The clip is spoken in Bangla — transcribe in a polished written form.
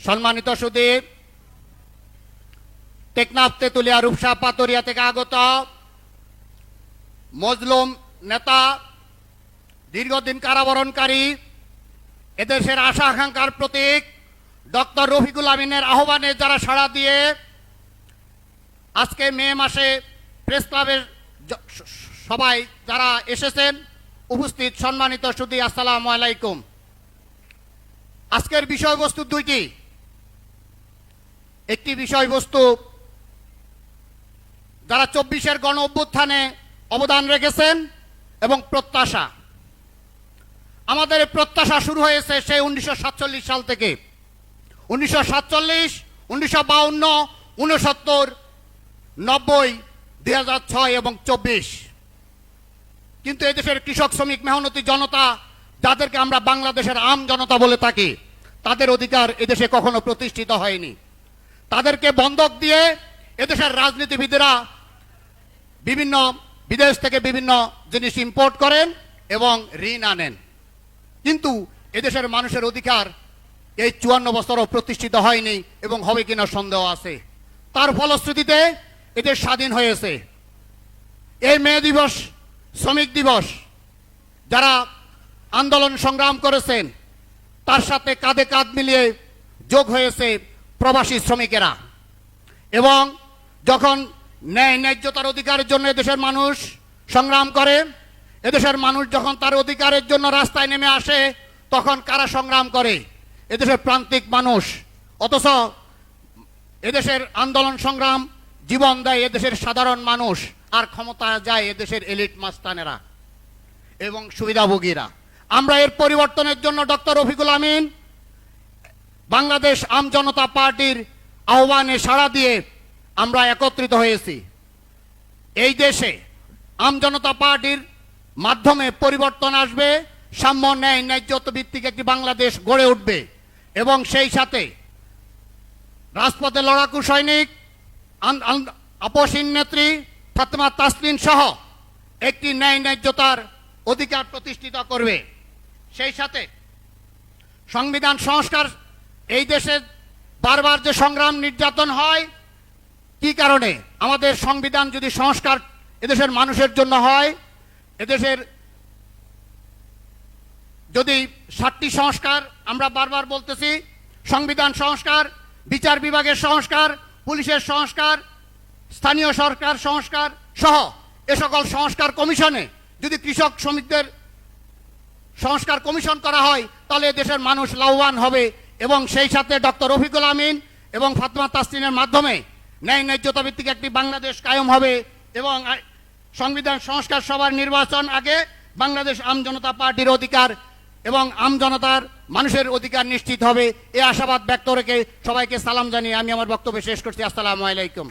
সম্মানিত সুধী, টেকনাফ তেতুলিয়া রূপসা পাতরিয়া থেকে আগত মজলুম নেতা, দীর্ঘদিন কারাবরণকারী, এদেশের আশা আকাঙ্ক্ষার প্রতীক ডক্টর রফিকুল আমিনের আহ্বানে যারা সাড়া দিয়ে আজকে মে মাসে প্রেস ক্লাবের সবাই যারা এসেছেন, উপস্থিত সম্মানিত সুধী, আসসালামু আলাইকুম। আজকের বিষয়বস্তু দুইটি। একটি বিষয়বস্তু যারা 24-এর গণ অভ্যুত্থানে অবদান রেখেছেন এবং প্রত্যাশা। আমাদের প্রত্যাশা শুরু হয়েছে সেই 1947 সাল থেকে। 1947, 1952, 1969, 90, 2006 এবং 24। কিন্তু এদেশের কৃষক, শ্রমিক, মেহনতি জনতা, যাদেরকে আমরা বাংলাদেশের আম জনতা বলে থাকি, তাদের অধিকার এদেশে কখনো প্রতিষ্ঠিত হয়নি। তাদেরকে বন্ধক দিয়ে এদেশের রাজনীতিবিদেরা বিভিন্ন বিদেশ থেকে বিভিন্ন জিনিস ইম্পোর্ট করেন এবং ঋণ আনেন। কিন্তু এদেশের মানুষের অধিকার এই 54 বছরও প্রতিষ্ঠিত হয়নি এবং হবে কিনা সন্দেহ আছে। তার ফলশ্রুতিতে এদেশ স্বাধীন হয়েছে। এই মে দিবস, শ্রমিক দিবস, যারা আন্দোলন সংগ্রাম করেছেন তার সাথে কাঁধে কাঁধ মিলিয়ে যোগ হয়েছে প্রবাসী শ্রমিকেরা। এবং যখন ন্যায্যতার অধিকারের জন্য এদেশের মানুষ সংগ্রাম করে, এদেশের মানুষ যখন তার অধিকারের জন্য রাস্তায় নেমে আসে, তখন কারা সংগ্রাম করে? এদেশের প্রান্তিক মানুষ। অথচ এদেশের আন্দোলন সংগ্রাম জীবন দেয় এদেশের সাধারণ মানুষ, আর ক্ষমতা যায় এদেশের এলিট মাস্তানেরা এবং সুবিধাভোগীরা। আমরা এর পরিবর্তনের জন্য ডক্টর রফিকুল আমিন বাংলাদেশ আম জনতা পার্টির আহ্বানে সাড়া দিয়ে আমরা একত্রিত হয়েছি। এই দেশে আম জনতা পার্টির মাধ্যমে পরিবর্তন আসবে, সাম্য, ন্যায়, ন্যায্যতা ভিত্তিক একটি বাংলাদেশ গড়ে উঠবে এবং সেই সাথে রাজপথে লড়াকু সৈনিক, আপসহীন নেত্রী ফাতেমা তাসলিন সহ একটি ন্যায় ন্যায্যতার অধিকার প্রতিষ্ঠিত করবে। সেই সাথে সংবিধান সংস্কার, এই দেশে বারবার যে সংগ্রাম নির্যাতন হয়, কি কারণে? আমাদের সংবিধান যদি সংস্কার এদেশের মানুষের জন্য হয়, এদেশের যদি 7টি সংস্কার, আমরা বারবার বলতেছি, সংবিধান সংস্কার, বিচার বিভাগের সংস্কার, পুলিশের সংস্কার, স্থানীয় সরকার সংস্কার সহ এ সকল সংস্কার কমিশনে যদি কৃষক শ্রমিকদের সংস্কার কমিশন করা হয়, তাহলে দেশের মানুষ লাভবান হবে এবং সেই সাথে ডক্টর রফিকুল আমিন এবং ফাতেমা তাসলিনের মাধ্যমে ন্যায় ন্যায্যতা ভিত্তিক একটি বাংলাদেশ কায়েম হবে এবং সংবিধান সংস্কার সভার নির্বাচন আগে বাংলাদেশ আম জনতা পার্টির অধিকার এবং আম জনতার মানুষের অধিকার নিশ্চিত হবে। এই আশাবাদ ব্যক্ত রেখে সবাইকে সালাম জানিয়ে আমি আমার বক্তব্য শেষ করছি। আসসালামু আলাইকুম।